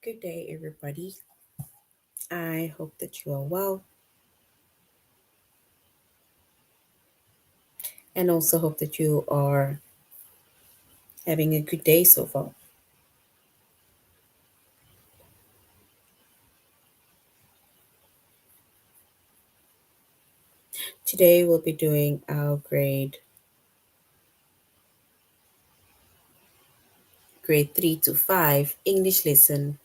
Good day, everybody. I hope that you are well and also hope that you are having a good day so far. Today, we'll be doing our grade 3 to 5 English lesson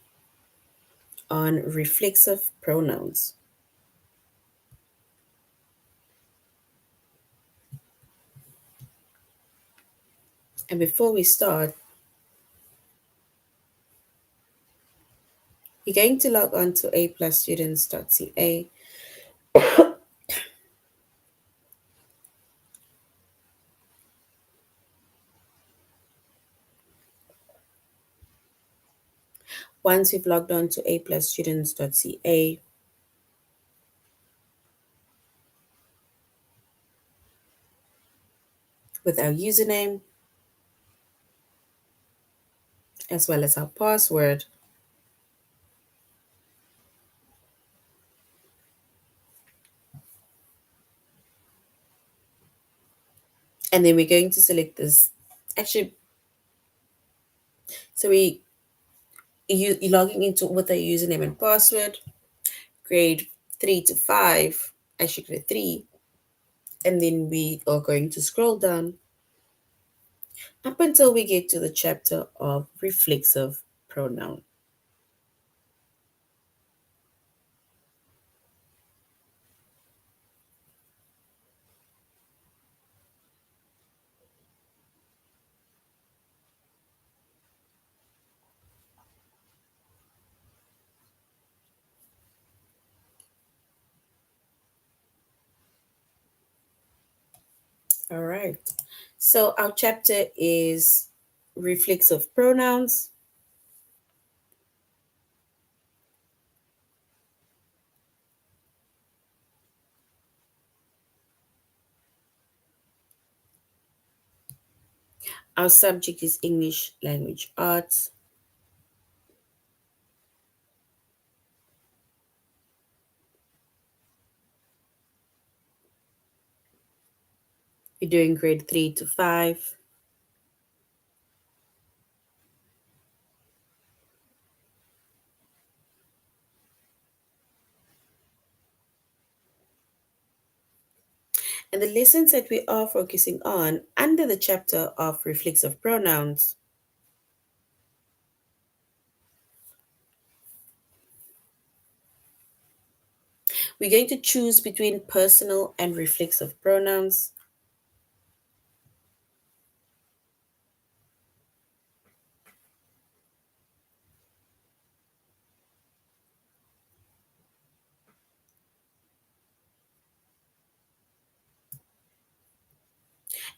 on reflexive pronouns. And before we start, we're going to log on to aplusstudents.ca. Once we've logged on to aplusstudents.ca, with our username as well as our password, and then we're going to select this. Actually, so you're logging into with a username and password, grade 3 to 5, actually grade 3, and then we are going to scroll down up until we get to the chapter of reflexive pronoun. All right. So our chapter is reflexive pronouns. Our subject is English language arts. We're doing grade 3 to 5. And the lessons that we are focusing on under the chapter of reflexive pronouns, we're going to choose between personal and reflexive pronouns.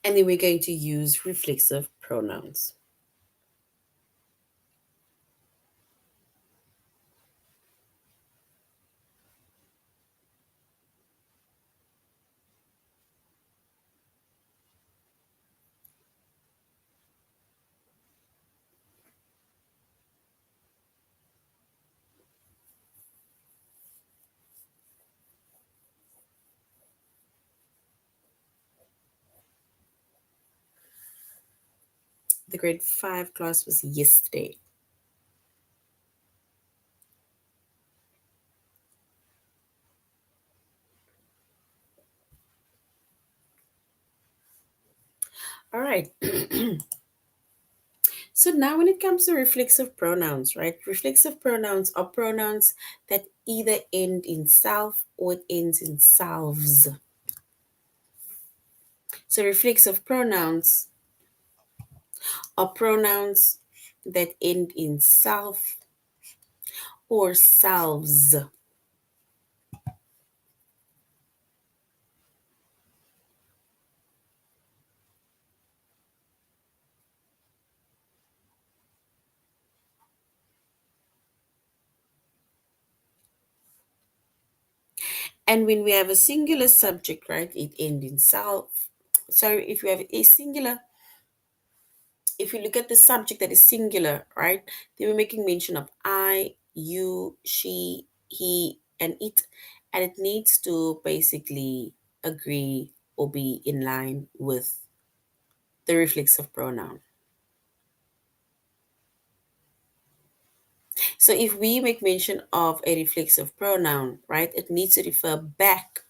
And then we're going to use reflexive pronouns. The grade 5 class was yesterday. All right. So now when it comes to reflexive pronouns, right? Reflexive pronouns are pronouns that either end in self or it ends in selves. So reflexive pronouns are pronouns that end in self or selves. And when we have a singular subject, right, it ends in self. So if we have a singular, if you look at the subject that is singular, right, then we're making mention of I, you, she, he, and it. And it needs to basically agree or be in line with the reflexive pronoun. So if we make mention of a reflexive pronoun, right, it needs to refer back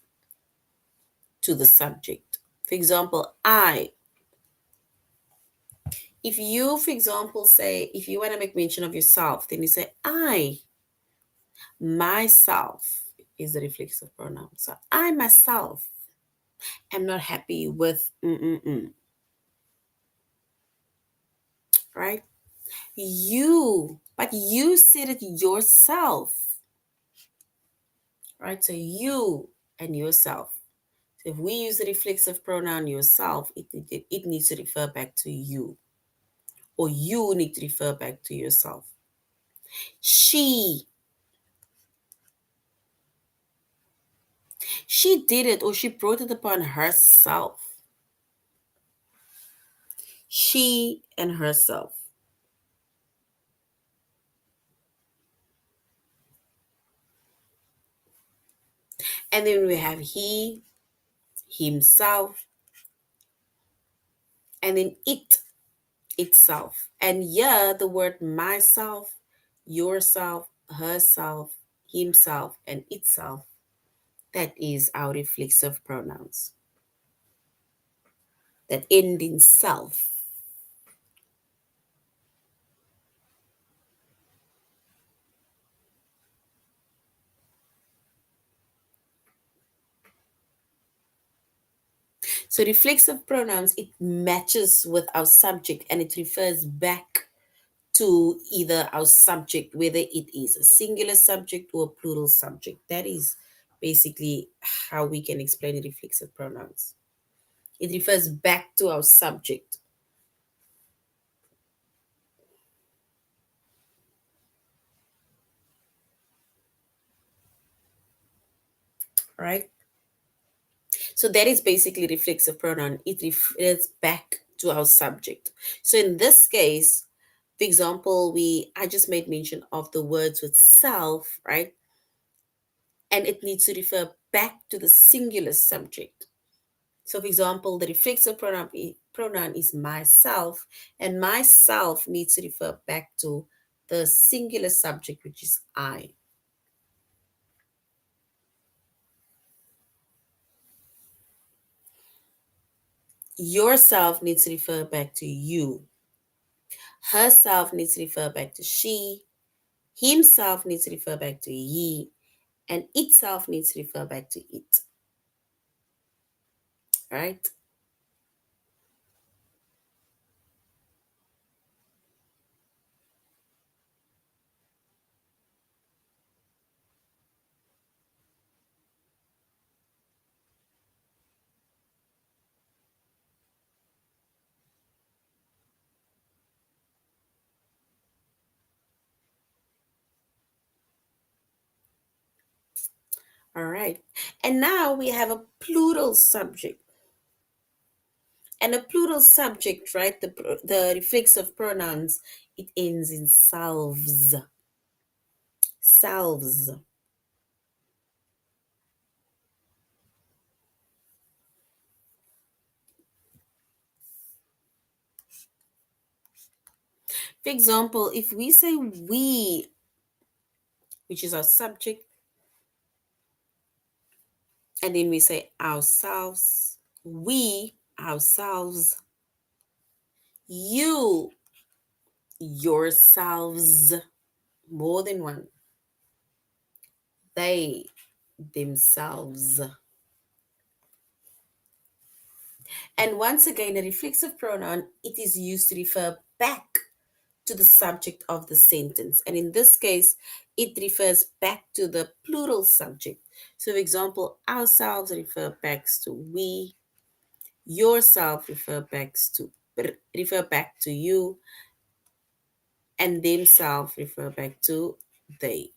to the subject. For example, I. If you, for example, say, if you want to make mention of yourself, then you say I, myself is the reflexive pronoun. So I myself am not happy with right? You, but you said it yourself, right? So you and yourself. So if we use the reflexive pronoun yourself, it needs to refer back to you, or you need to refer back to yourself. She did it, or she brought it upon herself. She and herself. And then we have he, himself, and then it, itself. And yeah, the word myself, yourself, herself, himself, and itself, that is our reflexive pronouns that end in self. So reflexive pronouns, it matches with our subject and it refers back to either our subject, whether it is a singular subject or a plural subject. That is basically how we can explain reflexive pronouns. It refers back to our subject, right? So that is basically reflexive pronoun. It refers back to our subject. So in this case, for example, I just made mention of the words with self, right? And it needs to refer back to the singular subject. So, for example, the reflexive pronoun is myself, and myself needs to refer back to the singular subject, which is I. Yourself needs to refer back to you. Herself needs to refer back to she. Himself needs to refer back to ye. And itself needs to refer back to it. Right? All right. And now we have a plural subject. And a plural subject, right? The reflexive pronouns, it ends in selves. Selves. For example, if we say we, which is our subject, and then we say ourselves, we, ourselves, you, yourselves, more than one, they, themselves. And once again, a reflexive pronoun, it is used to refer back to the subject of the sentence. And in this case, it refers back to the plural subject. So, for example, ourselves refer back to we, yourself refer back to you, and themselves refer back to they.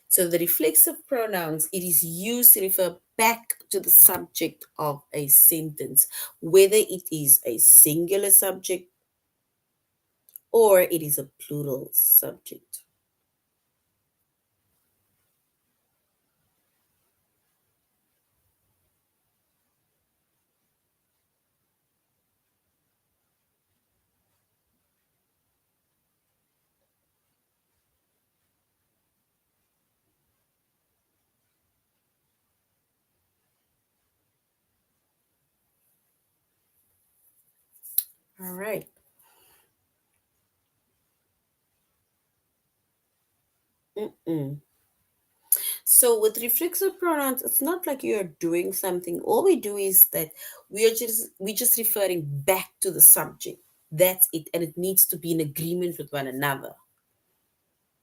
So the reflexive pronouns, it is used to refer back to the subject of a sentence, whether it is a singular subject or it is a plural subject. All right. Mm-mm. So with reflexive pronouns, it's not like you're doing something. All we do is that we just referring back to the subject. That's it, and it needs to be in agreement with one another.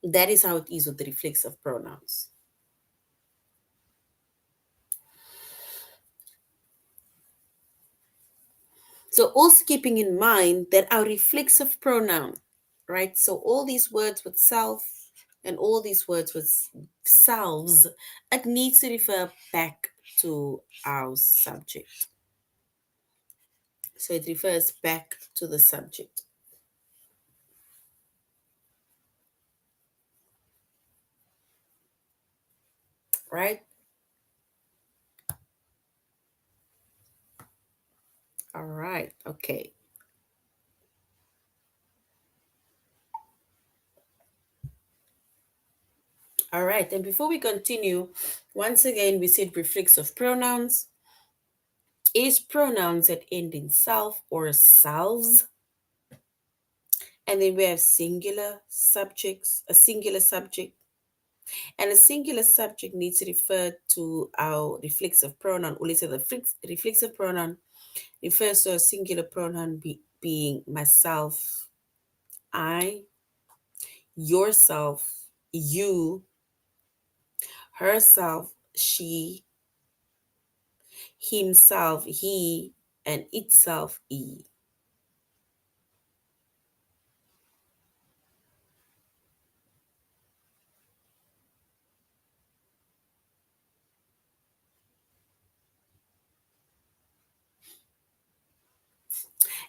That is how it is with the reflexive pronouns. So also keeping in mind that our reflexive pronoun, right? So all these words with self and all these words with selves, it needs to refer back to our subject. So it refers back to the subject, right? All right. Okay. All right. And before we continue, once again, we said reflexive pronouns is pronouns that end in self or selves. And then we have singular subjects, a singular subject. And a singular subject needs to refer to our reflexive pronoun. Or let's say the reflexive pronoun refers to a singular pronoun being myself, I, yourself, you, herself, she, himself, he, and itself, e.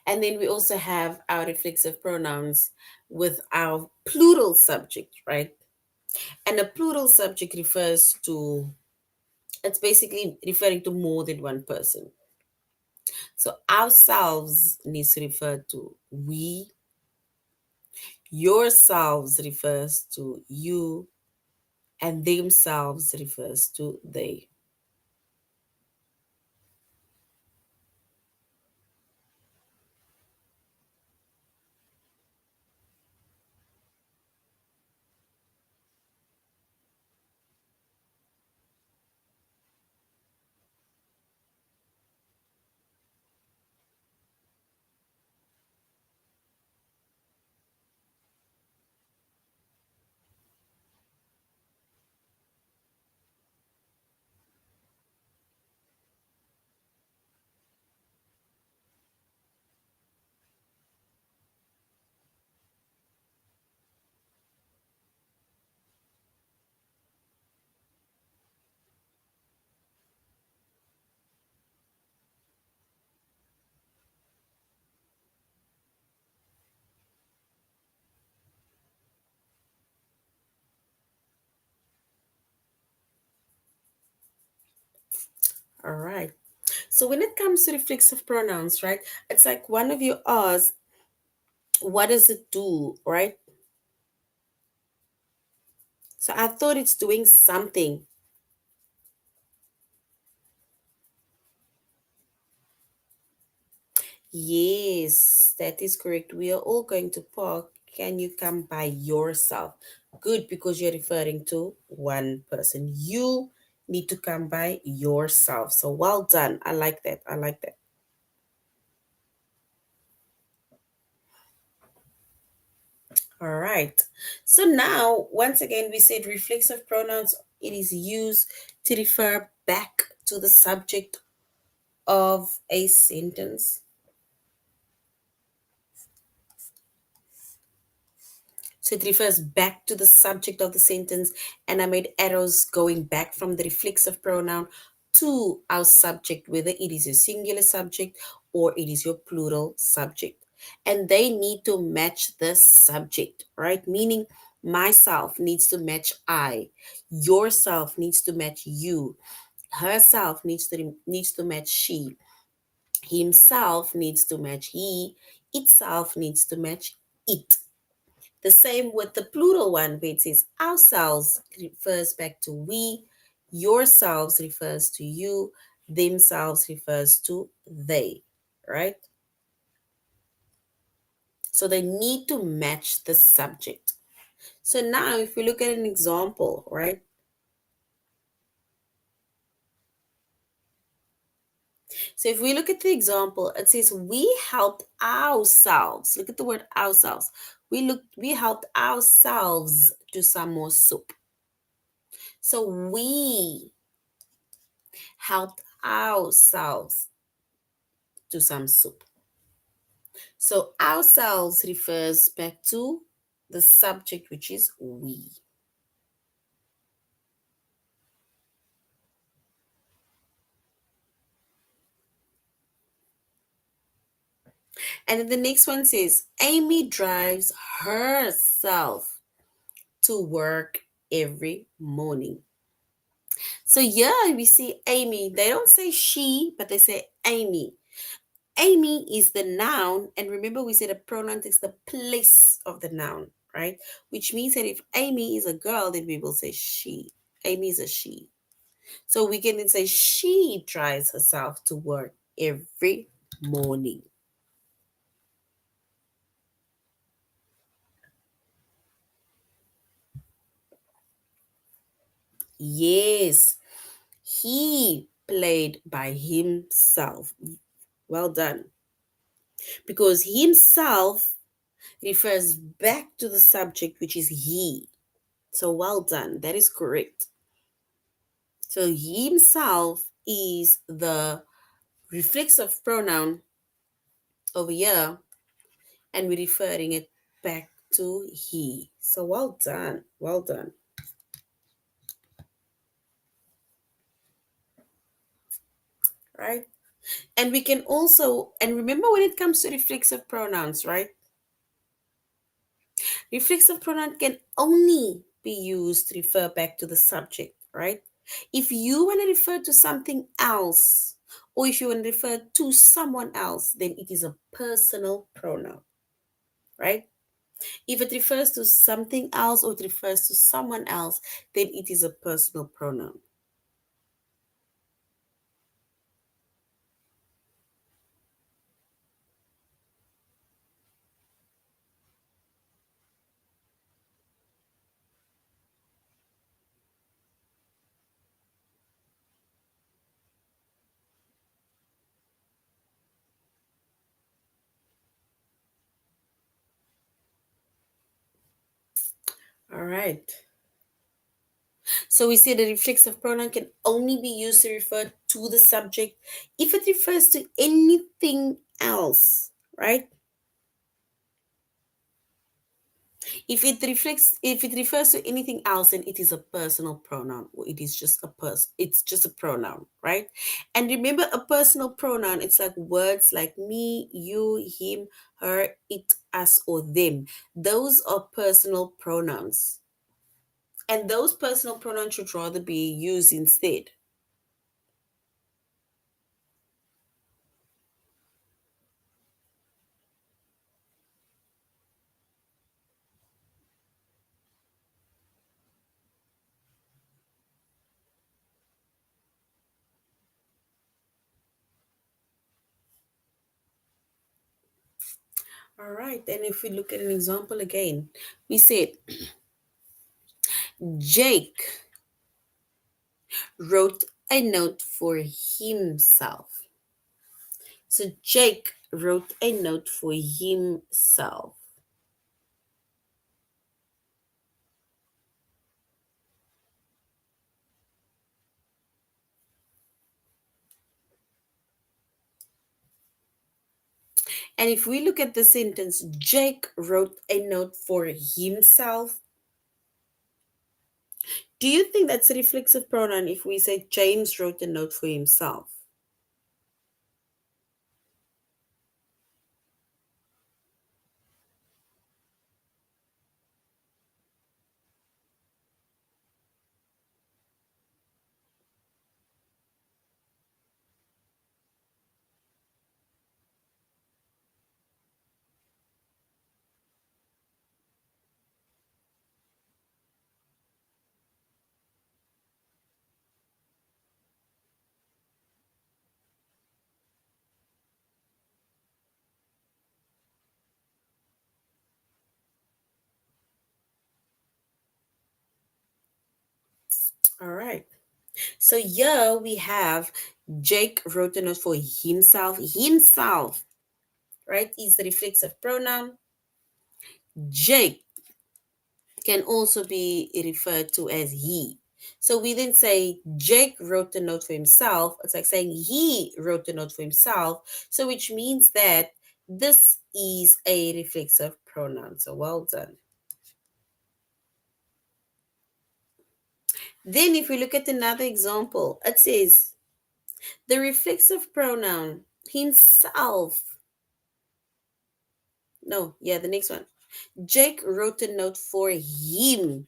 And then we also have our reflexive pronouns with our plural subject, right? And a plural subject refers to, it's basically referring to more than one person. So ourselves needs to refer to we, yourselves refers to you, and themselves refers to they. All right. So when it comes to reflexive pronouns, right, it's like one of you asked, what does it do, right? So I thought it's doing something. Yes, that is correct. We are all going to park. Can you come by yourself? Good, because you're referring to one person. You need to come by yourself. So well done. I like that. I like that. All right. So now, once again, we said reflexive pronouns, it is used to refer back to the subject of a sentence. So it refers back to the subject of the sentence, and I made arrows going back from the reflexive pronoun to our subject, whether it is a singular subject or it is your plural subject. And they need to match the subject, right? Meaning, myself needs to match I, yourself needs to match you, herself needs to match she, himself needs to match he, itself needs to match it. The same with the plural one, where it says ourselves refers back to we, yourselves refers to you, themselves refers to they, right? So they need to match the subject. So now, if we look at an example, right? So if we look at the example, it says we helped ourselves. Look at the word ourselves. We helped ourselves to some more soup. So we helped ourselves to some soup. So ourselves refers back to the subject, which is we. And then the next one says Amy drives herself to work every morning. So yeah, we see Amy. They don't say she, but they say Amy. Amy is the noun, and remember we said a pronoun takes the place of the noun, right? Which means that if Amy is a girl, then we will say she. Amy is a she. So we can then say she drives herself to work every morning. Yes, he played by himself. Well done. Because himself refers back to the subject, which is he. So well done. That is correct. So himself is the reflexive pronoun over here, and we're referring it back to he. So well done. Well done. Right? And we can also, and remember when it comes to reflexive pronouns, right? Reflexive pronoun can only be used to refer back to the subject, right? If you want to refer to something else, or if you want to refer to someone else, then it is a personal pronoun, right? If it refers to something else or it refers to someone else, then it is a personal pronoun. All right. So we say the reflexive pronoun can only be used to refer to the subject if it refers to anything else, right? If it refers to anything else, then it is a personal pronoun, or it is just a it's just a pronoun, right? And remember, a personal pronoun, it's like words like me, you, him, her, it, us, or them. Those are personal pronouns. And those personal pronouns should rather be used instead. All right, and if we look at an example again, we said Jake wrote a note for himself. So Jake wrote a note for himself. And if we look at the sentence, Jake wrote a note for himself, Do you think that's a reflexive pronoun if we say James wrote a note for himself? All right. So here we have Jake wrote a note for himself. Himself, right, is the reflexive pronoun. Jake can also be referred to as he. So we then say Jake wrote a note for himself. It's like saying he wrote a note for himself. So which means that this is a reflexive pronoun. So well done. Then if we look at another example, it says the reflexive pronoun himself. No, yeah, the next one. Jake wrote a note for him.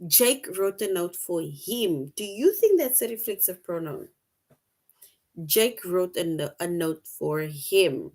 Jake wrote a note for him. Do you think that's a reflexive pronoun? Jake wrote a note for him.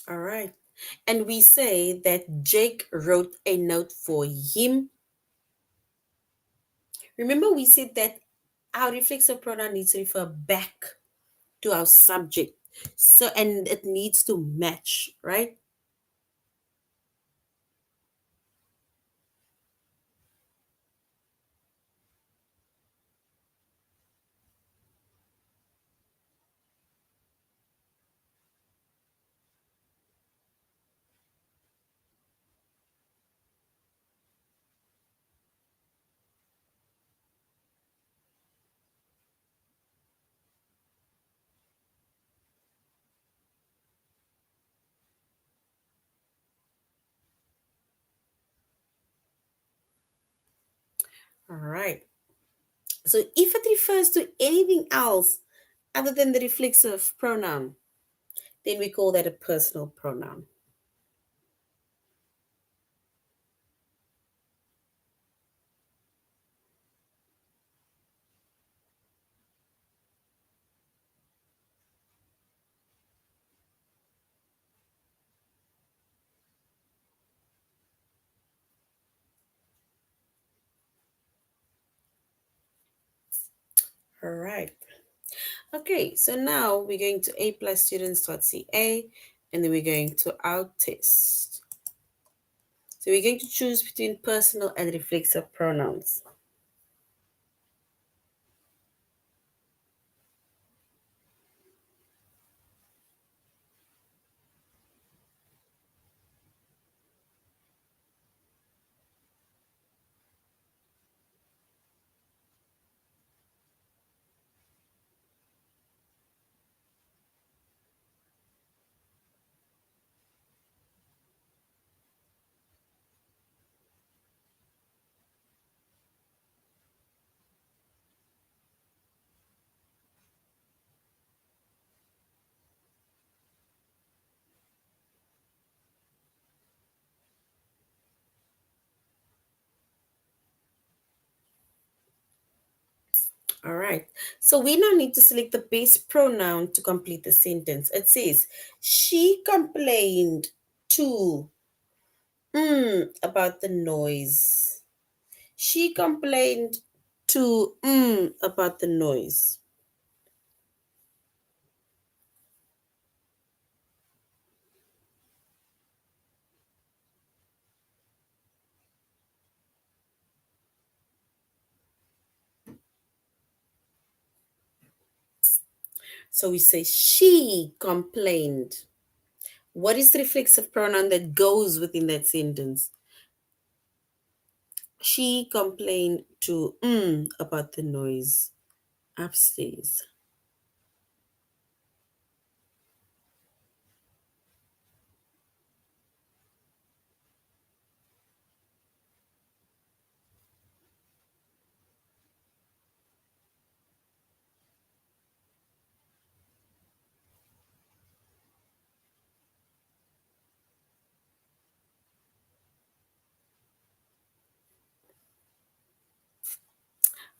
All right. And we say that Jake wrote a note for him. Remember, we said that our reflexive pronoun needs to refer back to our subject. So, and it needs to match, right? All right. So, if it refers to anything else other than the reflexive pronoun, then we call that a personal pronoun. All right. Okay, so now we're going to a plus students.ca and then we're going to our test. So we're going to choose between personal and reflexive pronouns. All right. So we now need to select the base pronoun to complete the sentence. It says, she complained to about the noise. She complained to about the noise. So we say she complained. What is the reflexive pronoun that goes within that sentence? She complained to about the noise upstairs.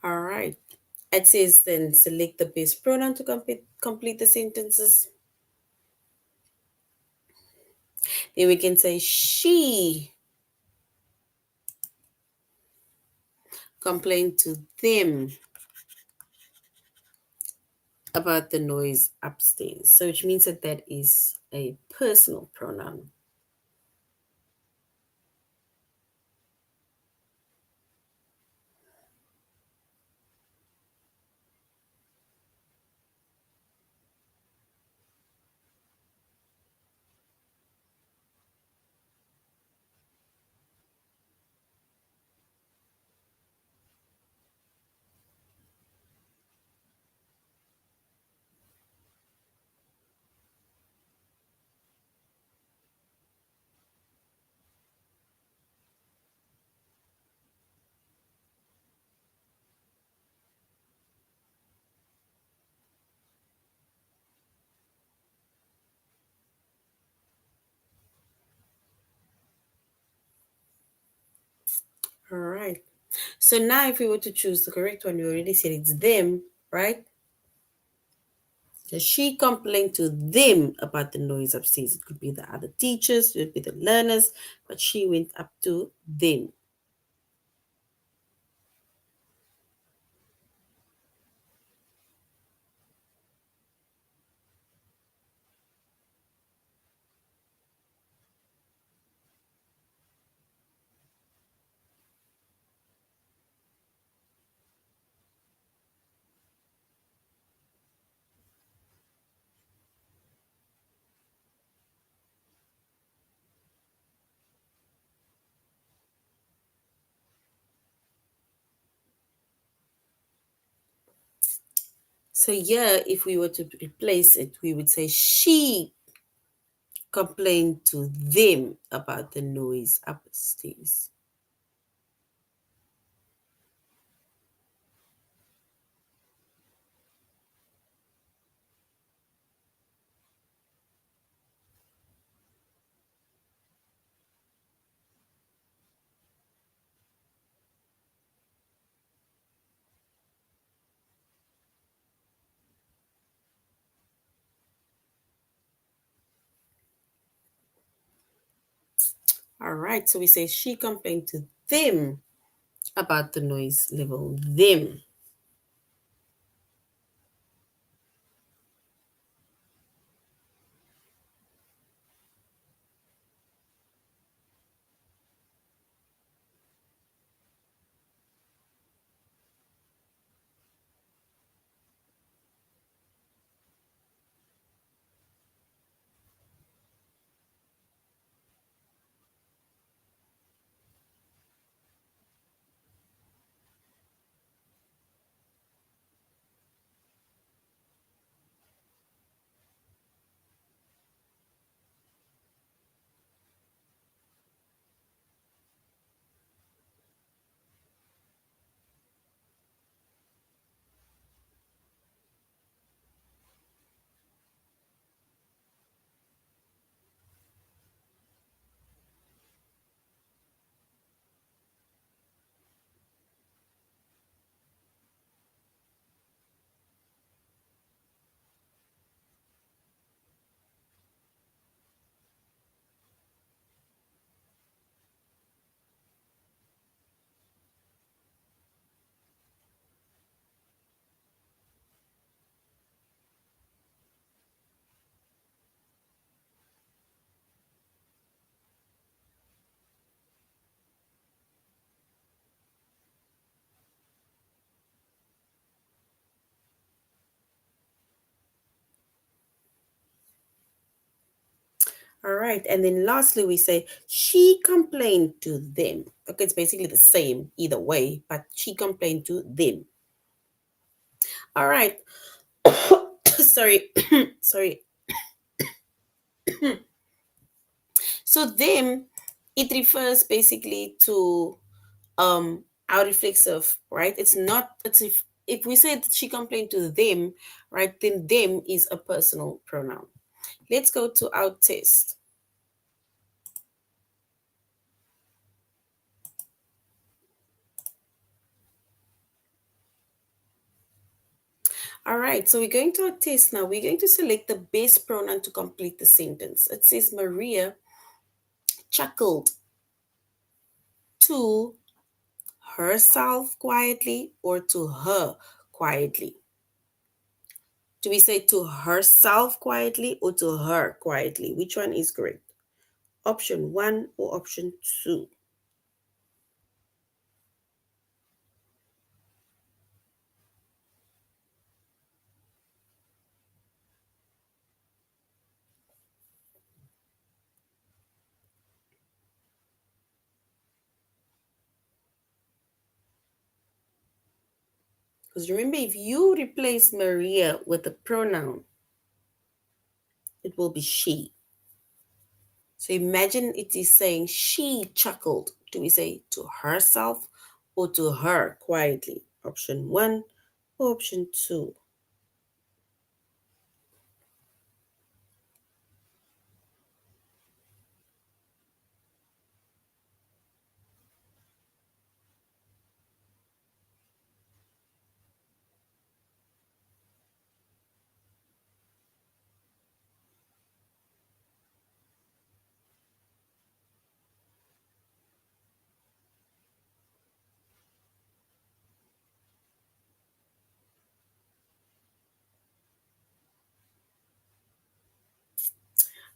All right. It says then select the base pronoun to complete the sentences. Then we can say she complained to them about the noise upstairs. So which means that that is a personal pronoun. All right. So now if we were to choose the correct one, we already said it's them, right? So she complained to them about the noise upstairs. It could be the other teachers, it could be the learners, but she went up to them. So here, if we were to replace it, we would say she complained to them about the noise upstairs. All right, so we say she complained to them about the noise level. Them. All right. And then lastly, we say she complained to them. Okay, it's basically the same either way, but she complained to them. All right. Sorry. Sorry. So them, it refers basically to our reflexive, right? It's not, it's if we said she complained to them, right, then them is a personal pronoun. Let's go to our test. All right, so we're going to our test now. We're going to select the best pronoun to complete the sentence. It says Maria chuckled to herself quietly or to her quietly. Do we say to herself quietly or to her quietly? Which one is correct? Option one or option two? Because remember, if you replace Maria with a pronoun, it will be she. So imagine it is saying she chuckled. Do we say to herself or to her quietly? Option one or option two?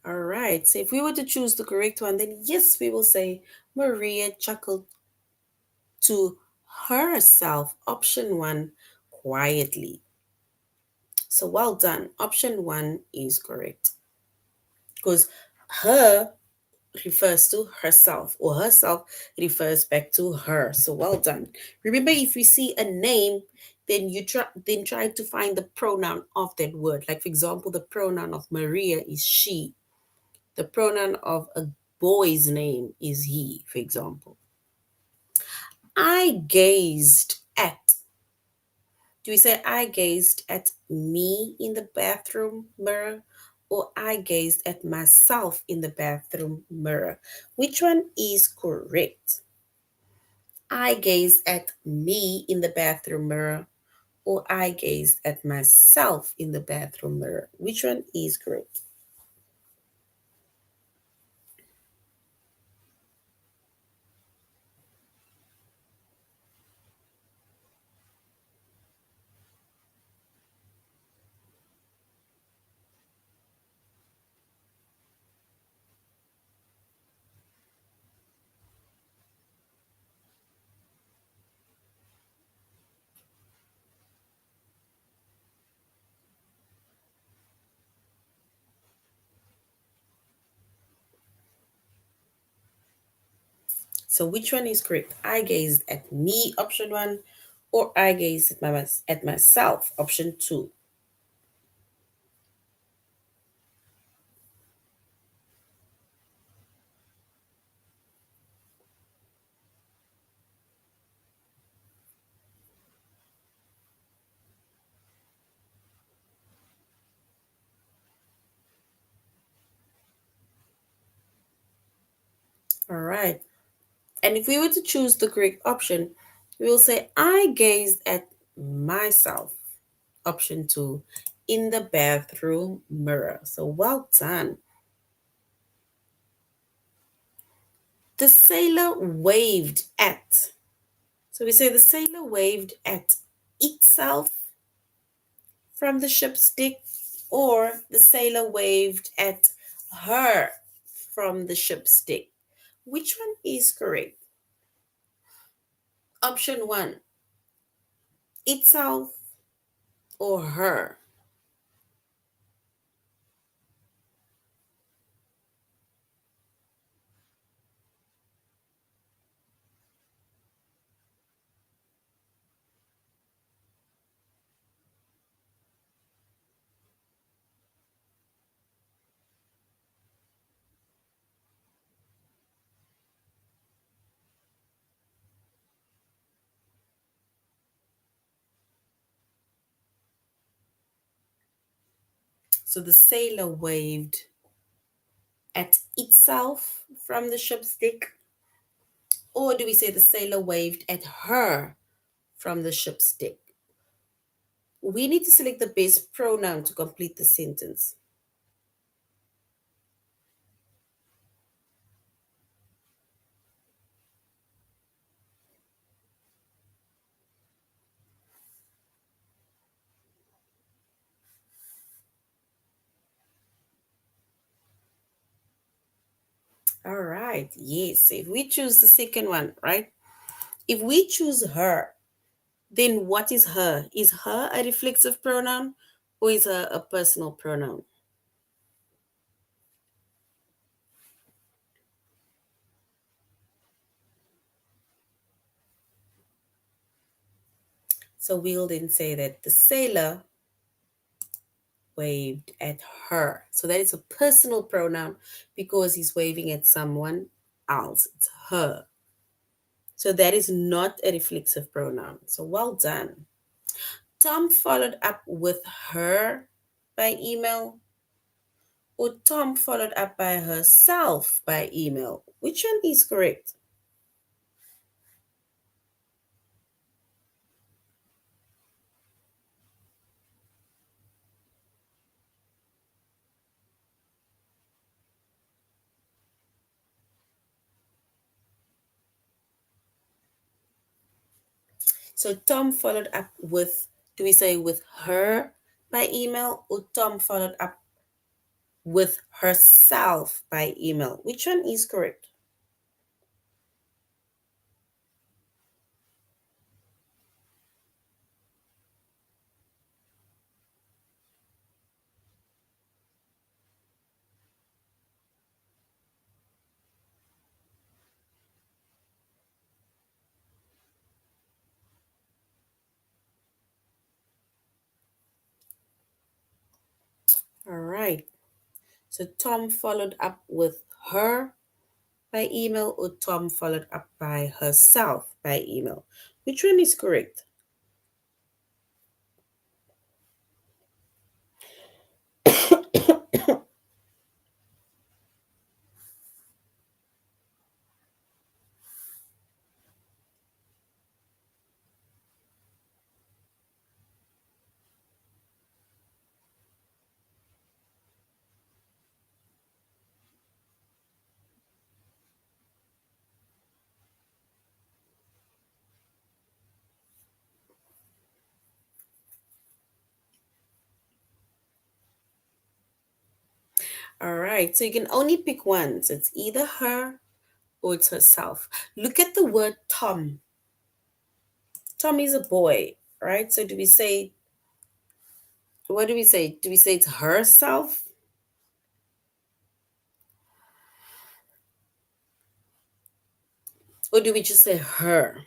All right. So if we were to choose the correct one, then yes, we will say Maria chuckled to herself. Option one, quietly. So well done. Option one is correct because her refers to herself or herself refers back to her. So well done. Remember, if you see a name, then try to find the pronoun of that word. Like for example, the pronoun of Maria is she. The pronoun of a boy's name is he, for example. I gazed at. Do we say I gazed at me in the bathroom mirror or I gazed at myself in the bathroom mirror? Which one is correct? I gazed at me in the bathroom mirror or I gazed at myself in the bathroom mirror. Which one is correct? So which one is correct? I gazed at me, option one, or I gazed at myself, option two. All right. And if we were to choose the correct option, we will say, I gazed at myself, option two, in the bathroom mirror. So well done. The sailor waved at. So we say the sailor waved at itself from the ship's deck, or the sailor waved at her from the ship's deck. Which one is correct? Option one, itself or her. So the sailor waved at itself from the ship's deck? Or do we say the sailor waved at her from the ship's deck? We need to select the best pronoun to complete the sentence. All right, yes. If we choose the second one, right? If we choose her, then what is her? Is her a reflexive pronoun or is her a personal pronoun? So we'll then say that the sailor waved at her. So that is a personal pronoun because he's waving at someone else. It's her. So that is not a reflexive pronoun. So well done. Tom followed up with her by email, or Tom followed up by herself by email. Which one is correct? So Tom followed up with, do we say with her by email, or Tom followed up with herself by email? Which one is correct? All right. So Tom followed up with her by email, or Tom followed up by herself by email? Which one is correct? All right. So you can only pick one. So it's either her or it's herself. Look at the word Tom. Tom is a boy, right? So do we say, what do we say? Do we say it's herself? Or do we just say her?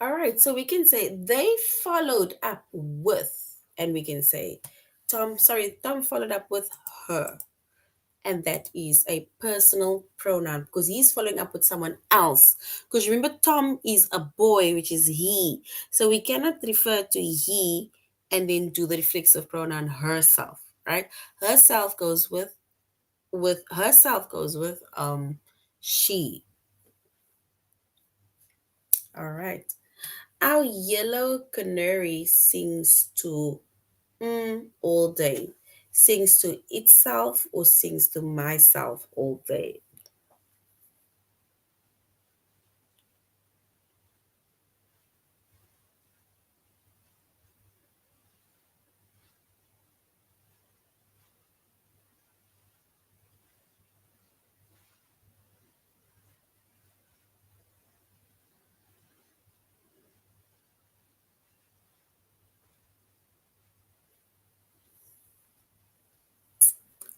All right. So we can say they followed up with, and we can say Tom followed up with her. And that is a personal pronoun because he's following up with someone else. Because remember, Tom is a boy, which is he. So we cannot refer to he and then do the reflexive pronoun herself, right? Herself goes with herself goes with she. All right. Our yellow canary sings to all day. Sings to itself or sings to myself all day.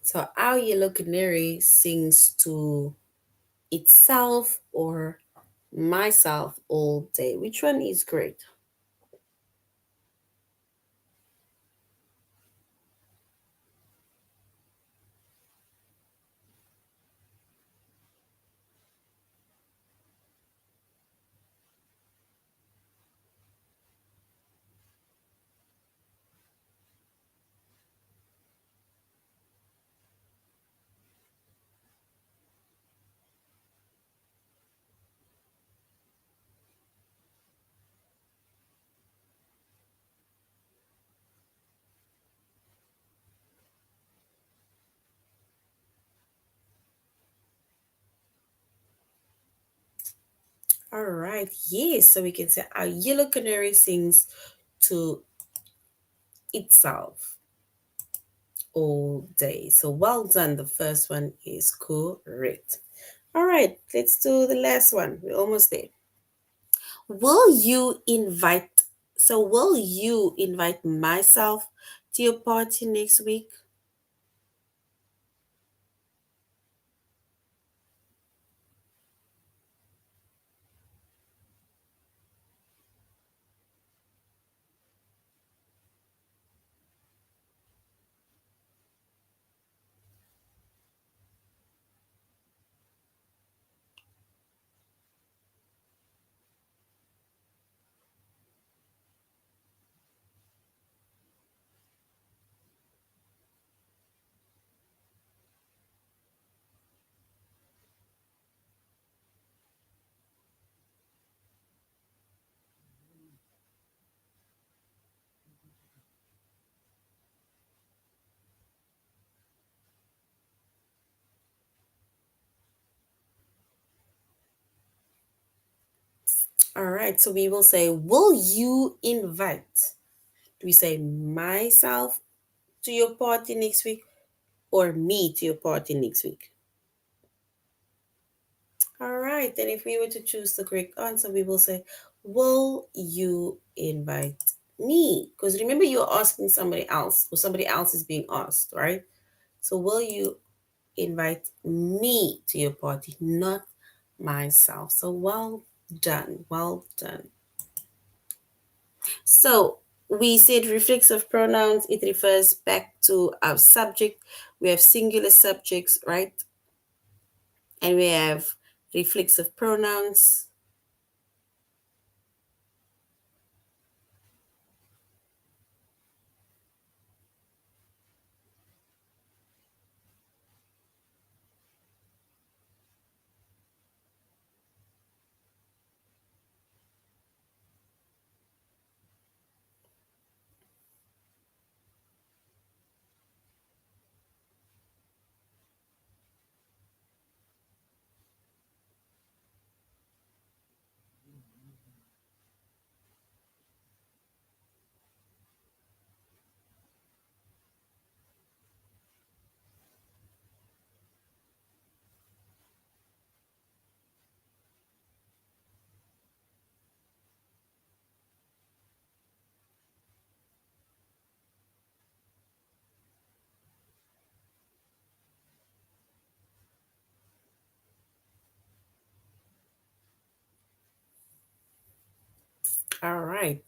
So our yellow canary sings to itself or myself all day. Which one is correct? All right, yes. So we can say our yellow canary sings to itself all day. So well done. The first one is correct. All right, let's do the last one. We're almost there. Will you invite, will you invite myself to your party next week? All right, so we will say, will you invite? Do we say myself to your party next week or me to your party next week? All right, then if we were to choose the correct answer, we will say, will you invite me? Because remember, you're asking somebody else, or somebody else is being asked, right? So, will you invite me to your party, not myself? So, well done, well done. So, we said reflexive pronouns, it refers back to our subject. We have singular subjects, right? And we have reflexive pronouns. All right.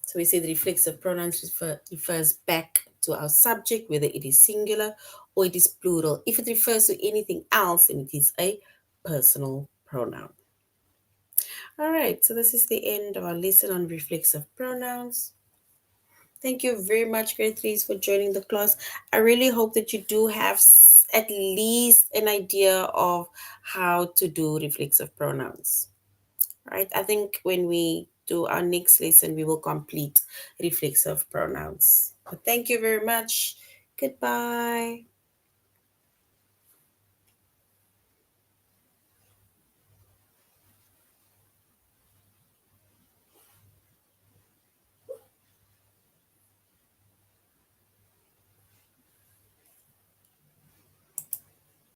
So we say the reflexive pronouns refers back to our subject, whether it is singular or it is plural. If it refers to anything else, then it is a personal pronoun. All right, so this is the end of our lesson on reflexive pronouns. Thank you very much, grade threes, for joining the class. I really hope that you do have at least an idea of how to do reflexive pronouns. Right? I think when we do our next lesson, we will complete reflexive pronouns. But thank you very much. Goodbye.